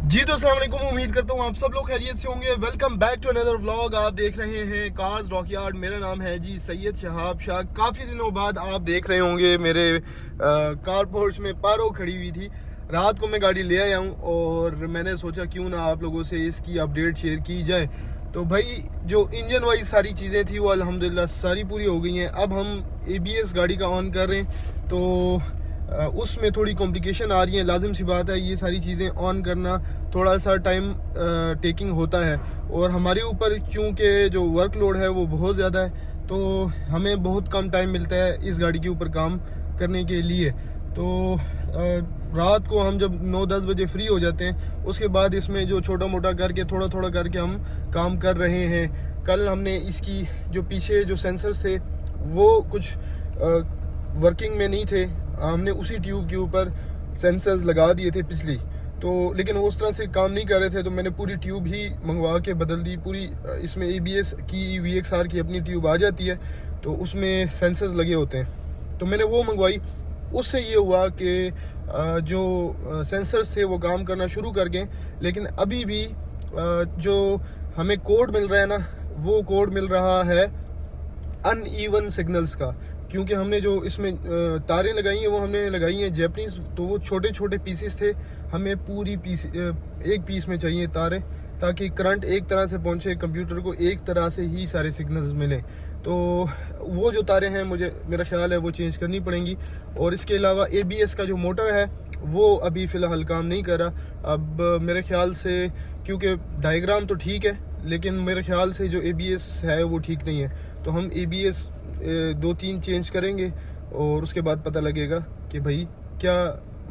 जी तो अस्सलाम वालेकुम, उम्मीद करता हूँ आप सब लोग खैरियत से होंगे। Welcome back to another vlog. आप देख रहे हैं कार्स रॉकयार्ड। मेरा नाम है जी सैयद शहाब शाह। काफ़ी दिनों बाद आप देख रहे होंगे मेरे कार पोर्च में पारो खड़ी हुई थी। रात को मैं गाड़ी ले आया हूँ और मैंने सोचा क्यों ना आप लोगों से इसकी अपडेट शेयर की जाए। तो भाई जो इंजन वाइज सारी चीज़ें थी वो अल्हम्दुलिल्लाह सारी पूरी हो गई हैं। अब हम ABS गाड़ी का ऑन कर रहे हैं तो उसमें थोड़ी कॉम्प्लिकेशन आ रही है। लाजिम सी बात है, ये सारी चीज़ें ऑन करना थोड़ा सा टाइम टेकिंग होता है और हमारे ऊपर क्योंकि जो वर्कलोड है वो बहुत ज़्यादा है तो हमें बहुत कम टाइम मिलता है इस गाड़ी के ऊपर काम करने के लिए। तो रात को हम जब 9-10 बजे फ्री हो जाते हैं उसके बाद इसमें जो छोटा मोटा करके थोड़ा थोड़ा करके हम काम कर रहे हैं। कल हमने इसकी जो पीछे जो सेंसर्स थे वो कुछ वर्किंग में नहीं थे, हमने उसी ट्यूब के ऊपर सेंसर्स लगा दिए थे पिछली, तो लेकिन वो उस तरह से काम नहीं कर रहे थे तो मैंने पूरी ट्यूब ही मंगवा के बदल दी पूरी। इसमें ABS की VXR की अपनी ट्यूब आ जाती है तो उसमें सेंसर्स लगे होते हैं, तो मैंने वो मंगवाई। उससे ये हुआ कि जो सेंसर्स थे वो काम करना शुरू कर गए, लेकिन अभी भी जो हमें कोड मिल रहा है ना वो कोड मिल रहा है अनइवन सिग्नल्स का, क्योंकि हमने जो इसमें तारें लगाई हैं वो हमने लगाई हैं जैपनीज़, तो वो छोटे छोटे पीसेस थे। हमें पूरी पीस एक पीस में चाहिए तारें ताकि करंट एक तरह से पहुंचे कंप्यूटर को, एक तरह से ही सारे सिग्नल्स मिलें। तो वो जो तारें हैं मुझे मेरा ख्याल है वो चेंज करनी पड़ेंगी। और इसके अलावा ABS का जो मोटर है वो अभी फ़िलहाल काम नहीं कर रहा। अब मेरे ख्याल से क्योंकि डायग्राम तो ठीक है लेकिन मेरे ख्याल से जो ABS है वो ठीक नहीं है, तो हम ABS 2-3 चेंज करेंगे और उसके बाद पता लगेगा कि भाई क्या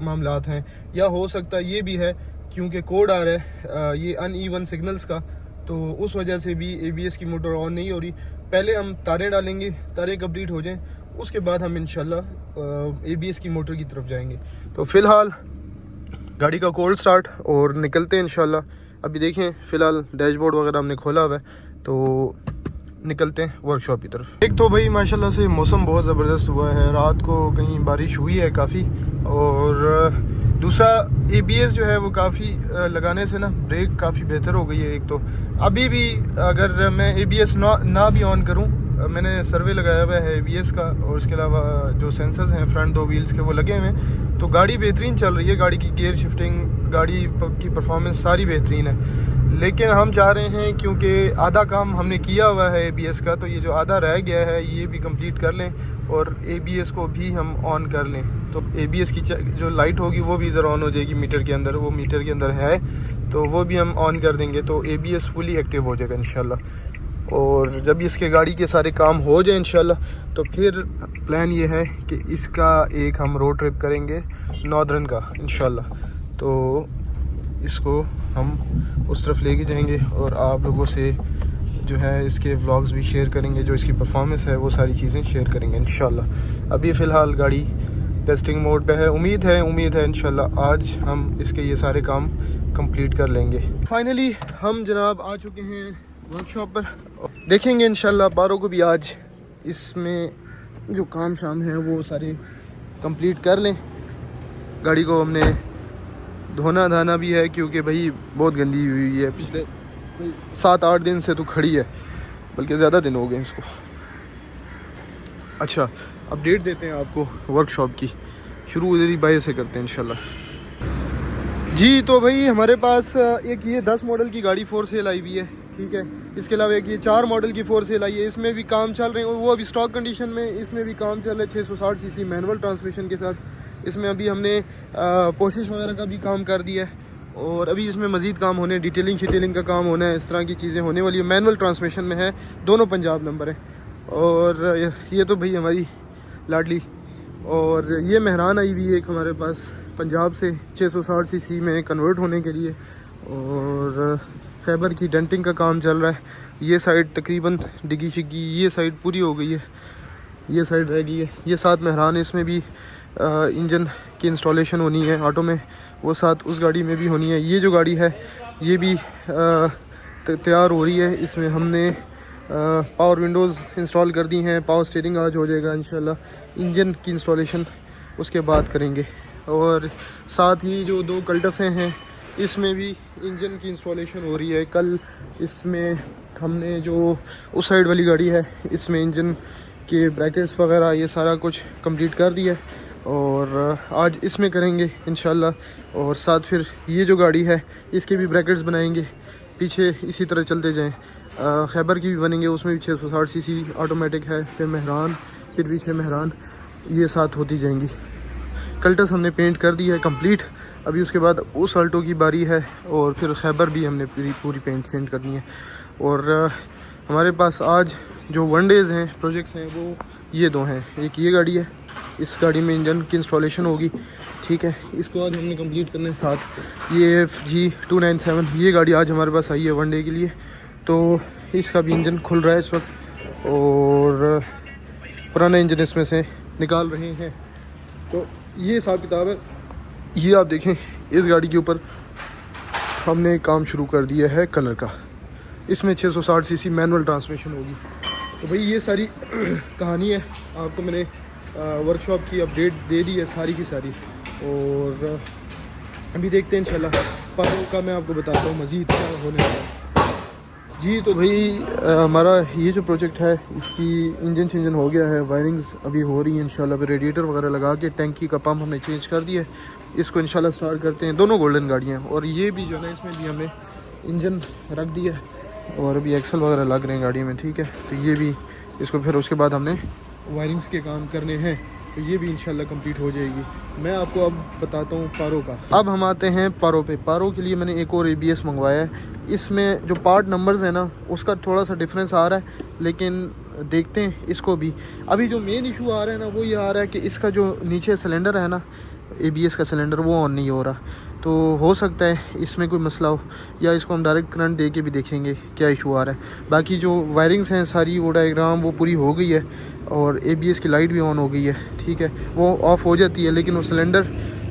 मामलात हैं। या हो सकता ये भी है क्योंकि कोड आ रहा है ये अनइवन सिग्नल्स का, तो उस वजह से भी ABS की मोटर ऑन नहीं हो रही। पहले हम तारें डालेंगे, तारें कंप्लीट हो जाएं, उसके बाद हम इंशाल्लाह ABS की मोटर की तरफ जाएंगे। तो फ़िलहाल गाड़ी का कोल्ड स्टार्ट और निकलते हैं इंशाल्लाह। अभी देखें फ़िलहाल डैशबोर्ड वगैरह हमने खोला हुआ है तो निकलते हैं वर्कशॉप की तरफ। एक तो भाई माशाल्लाह से मौसम बहुत ज़बरदस्त हुआ है, रात को कहीं बारिश हुई है काफ़ी, और दूसरा ABS जो है वो काफ़ी लगाने से ना ब्रेक काफ़ी बेहतर हो गई है। एक तो अभी भी अगर मैं ABS ना भी ऑन करूं, मैंने सर्वे लगाया हुआ है ABS का और इसके अलावा जो सेंसर्स हैं फ्रंट 2 व्हील्स के वो लगे हुए हैं, तो गाड़ी बेहतरीन चल रही है। गाड़ी की गियर शिफ्टिंग, गाड़ी की परफॉर्मेंस सारी बेहतरीन है। लेकिन हम चाह रहे हैं क्योंकि आधा काम हमने किया हुआ है ABS का, तो ये जो आधा रह गया है ये भी कंप्लीट कर लें और ABS को भी हम ऑन कर लें, तो ABS की जो लाइट होगी वो भी इधर ऑन हो जाएगी मीटर के अंदर, वो मीटर के अंदर है तो वो भी हम ऑन कर देंगे तो ABS फुली एक्टिव हो जाएगा इंशाल्लाह। और जब इसके गाड़ी के सारे काम हो जाए इंशाल्लाह तो फिर प्लान ये है कि इसका एक हम रोड ट्रिप करेंगे नॉर्दर्न का इंशाल्लाह, तो इसको हम उस तरफ लेके जाएंगे और आप लोगों से जो है इसके व्लॉग्स भी शेयर करेंगे, जो इसकी परफॉर्मेंस है वो सारी चीज़ें शेयर करेंगे इंशाल्लाह। अभी फ़िलहाल गाड़ी टेस्टिंग मोड पे है, उम्मीद है इंशाल्लाह आज हम इसके ये सारे काम कंप्लीट कर लेंगे। फाइनली हम जनाब आ चुके हैं वर्कशॉप पर, देखेंगे इंशाल्लाह पारो को भी आज इसमें जो काम शाम है वो सारे कंप्लीट कर लें। गाड़ी को हमने धोना धाना भी है क्योंकि भाई बहुत गंदी हुई है, पिछले 7-8 दिन से तो खड़ी है, बल्कि ज़्यादा दिन हो गए इसको। अच्छा, अपडेट देते हैं आपको वर्कशॉप की, शुरू इधर ही बाय से करते हैं इंशाल्लाह। जी तो भाई हमारे पास एक ये 10 मॉडल की गाड़ी फोर सेल आई हुई है, ठीक है। इसके अलावा एक ये 4 मॉडल की फोर सेल आई है, इसमें भी काम चल रहे हैं, वो अभी स्टॉक कंडीशन में, इसमें भी काम चल रहा है 660 cc मैनुअल ट्रांसमिशन के साथ। इसमें अभी हमने पोशिश वगैरह का भी काम कर दिया है और अभी इसमें मज़ीद काम होने, डिटेलिंग शिटेलिंग का काम होना है, इस तरह की चीज़ें होने वाली है। मैनुअल ट्रांसमिशन में है, दोनों पंजाब नंबर है। और ये तो भाई हमारी लाडली, और ये मेहरान आई हुई है एक हमारे पास पंजाब से 660 cc में कन्वर्ट होने के लिए, और फैबर की डेंटिंग का काम चल रहा है। ये साइड तकरीबन डिगी शिगी ये साइड पूरी हो गई है, ये साइड रह गई है। ये साथ मेहरान है, इसमें भी इंजन की इंस्टॉलेशन होनी है ऑटो में, वो साथ उस गाड़ी में भी होनी है। ये जो गाड़ी है ये भी तैयार हो रही है, इसमें हमने पावर विंडोज़ इंस्टॉल कर दी हैं, पावर स्टीयरिंग आज हो जाएगा इंशाल्लाह। इंजन की इंस्टॉलेशन उसके बाद करेंगे और साथ ही जो 2 कल्टसें हैं इसमें भी इंजन की इंस्टॉलेशन हो रही है। कल इसमें हमने जो उस साइड वाली गाड़ी है इसमें इंजन के ब्रैकेट्स वगैरह ये सारा कुछ कंप्लीट कर दिया है और आज इसमें करेंगे इंशाल्लाह। और साथ फिर ये जो गाड़ी है इसके भी ब्रैकेट्स बनाएंगे, पीछे इसी तरह चलते जाएं। खैबर की भी बनेंगे, उसमें भी 660 सीसी ऑटोमेटिक है, फिर मेहरान, फिर पीछे मेहरान, ये साथ होती जाएंगी। कल्टस हमने पेंट कर दी है कंप्लीट, अभी उसके बाद उस अल्टो की बारी है और फिर खैबर भी हमने पूरी पेंट करनी है। और हमारे पास आज जो वन डेज़ हैं प्रोजेक्ट्स हैं वो ये दो हैं। एक ये गाड़ी है, इस गाड़ी में इंजन की इंस्टॉलेशन होगी, ठीक है, इसको आज हमने कंप्लीट करने साथ ये FG297 ये गाड़ी आज हमारे पास आई है वन डे के लिए, तो इसका भी इंजन खुल रहा है इस वक्त और पुराना इंजन इसमें से निकाल रहे हैं। तो ये हिसाब किताब है। ये आप देखें इस गाड़ी के ऊपर हमने काम शुरू कर दिया है कलर का, इसमें 660 सीसी मैनुअल ट्रांसमिशन होगी। तो भाई ये सारी कहानी है, आपको मैंने वर्कशॉप की अपडेट दे दी है सारी की सारी। और अभी देखते हैं इंशाल्लाह पारों का मैं आपको बताता हूँ मज़ीद क्या होने वाला है जी। तो भाई हमारा ये जो प्रोजेक्ट है इसकी इंजन हो गया है, वायरिंग्स अभी हो रही है इंशाल्लाह। फिर रेडिएटर वगैरह लगा के टैंकी का पंप हमने चेंज कर दिया है, इसको इंशाल्लाह स्टार्ट करते हैं। दोनों गोल्डन गाड़ियाँ हैं और ये भी जो है इसमें भी हमने इंजन रख दिया है और अभी एक्सल वगैरह लग रहे हैं गाड़ी में, ठीक है। तो ये भी इसको फिर उसके बाद हमने वायरिंग्स के काम करने हैं, तो ये भी इंशाल्लाह कंप्लीट हो जाएगी। मैं आपको अब बताता हूँ पारो का। अब हम आते हैं पारो पे। पारो के लिए मैंने एक और ABS मंगवाया है, इसमें जो पार्ट नंबर्स हैं ना उसका थोड़ा सा डिफरेंस आ रहा है, लेकिन देखते हैं इसको भी। अभी जो मेन इशू आ रहा है ना वो ये आ रहा है कि इसका जो नीचे सिलेंडर है ना ABS का सिलेंडर वो ऑन नहीं हो रहा, तो हो सकता है इसमें कोई मसला हो, या इसको हम डायरेक्ट करंट दे के भी देखेंगे क्या इशू आ रहा है। बाकी जो वायरिंग्स हैं सारी वो डायग्राम वो पूरी हो गई है और ABS की लाइट भी ऑन हो गई है, ठीक है, वो ऑफ़ हो जाती है। लेकिन वो सिलेंडर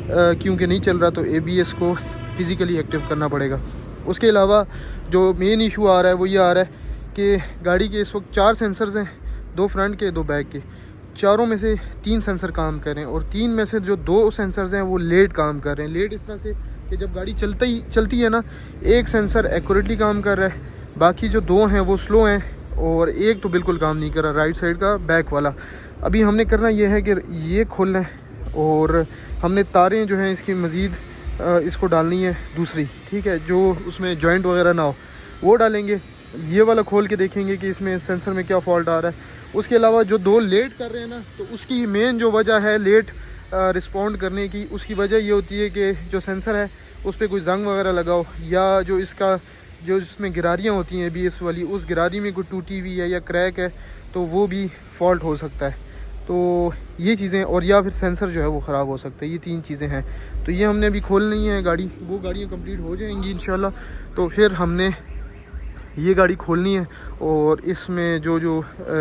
क्योंकि नहीं चल रहा तो ABS को फिज़िकली एक्टिव करना पड़ेगा। उसके अलावा जो मेन इशू आ रहा है वो ये आ रहा है कि गाड़ी के इस वक्त 4 सेंसर्स हैं, 2 फ्रंट के 2 बैक के, चारों में से 3 सेंसर काम कर रहे हैं और 3 में से जो 2 सेंसर्स हैं वो लेट काम कर रहे हैं। लेट इस तरह से कि जब गाड़ी चलती है ना एक सेंसर एक्यूरेटली काम कर रहा है, बाकी जो 2 हैं वो स्लो हैं और एक तो बिल्कुल काम नहीं कर रहा, राइट साइड का बैक वाला। अभी हमने करना ये है कि ये खोलना है और हमने तारें जो हैं इसकी मज़ीद इसको डालनी है दूसरी, ठीक है, जो उसमें जॉइंट वगैरह ना हो वो डालेंगे। ये वाला खोल के देखेंगे कि इसमें सेंसर में क्या फॉल्ट आ रहा है। उसके अलावा जो 2 लेट कर रहे हैं ना, तो उसकी मेन जो वजह है लेट रिस्पॉन्ड करने की, उसकी वजह ये होती है कि जो सेंसर है उस पर कोई जंग वगैरह लगाओ, या जो इसका जो इसमें गिरारियाँ होती हैं ABS वाली, उस गिरारी में कोई टूटी हुई है या क्रैक है तो वो भी फॉल्ट हो सकता है। तो ये चीज़ें, और या फिर सेंसर जो है वो ख़राब हो सकता है, ये 3 चीज़ें हैं। तो ये हमने अभी खोलनी है गाड़ी, वो गाड़ियाँ कंप्लीट हो जाएंगी इंशाल्लाह। तो फिर हमने ये गाड़ी खोलनी है और इसमें जो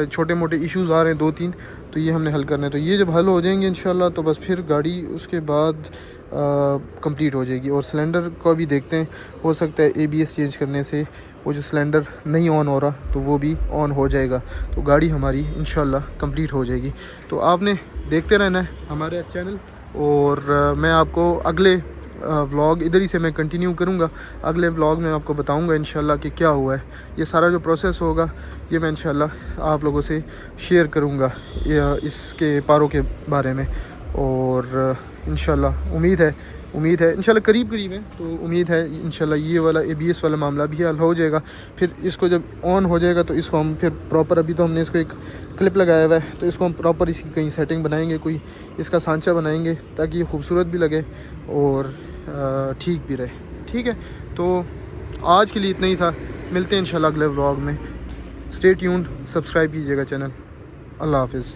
छोटे मोटे इश्यूज़ आ रहे हैं 2-3, तो ये हमने हल करने हैं। तो ये जब हल हो जाएंगे इंशाल्लाह तो बस फिर गाड़ी उसके बाद कंप्लीट हो जाएगी। और सिलेंडर को भी देखते हैं, हो सकता है ABS चेंज करने से वो जो सिलेंडर नहीं ऑन हो रहा तो वो भी ऑन हो जाएगा, तो गाड़ी हमारी इंशाल्लाह कंप्लीट हो जाएगी। तो आपने देखते रहना है हमारे चैनल, और मैं आपको अगले व्लॉग इधर ही से मैं कंटिन्यू करूँगा। अगले व्लॉग में आपको बताऊँगा इंशाल्लाह कि क्या हुआ है। ये सारा जो प्रोसेस होगा ये मैं इंशाल्लाह आप लोगों से शेयर करूँगा इसके पारों के बारे में। और इंशाल्लाह उम्मीद है इंशाल्लाह करीब है, तो उम्मीद है इंशाल्लाह ये वाला ABS वाला मामला भी हल हो जाएगा। फिर इसको जब ऑन हो जाएगा तो इसको हम फिर प्रॉपर, अभी तो हमने इसको एक क्लिप लगाया हुआ है, तो इसको हम प्रॉपर इसकी कहीं सेटिंग बनाएंगे, कोई इसका सांचा बनाएंगे ताकि ये खूबसूरत भी लगे और ठीक भी रहे, ठीक है। तो आज के लिए इतना ही था, मिलते हैं इंशाल्लाह अगले व्लॉग में। स्टे ट्यून्ड, सब्सक्राइब कीजिएगा चैनल। अल्लाह हाफिज़।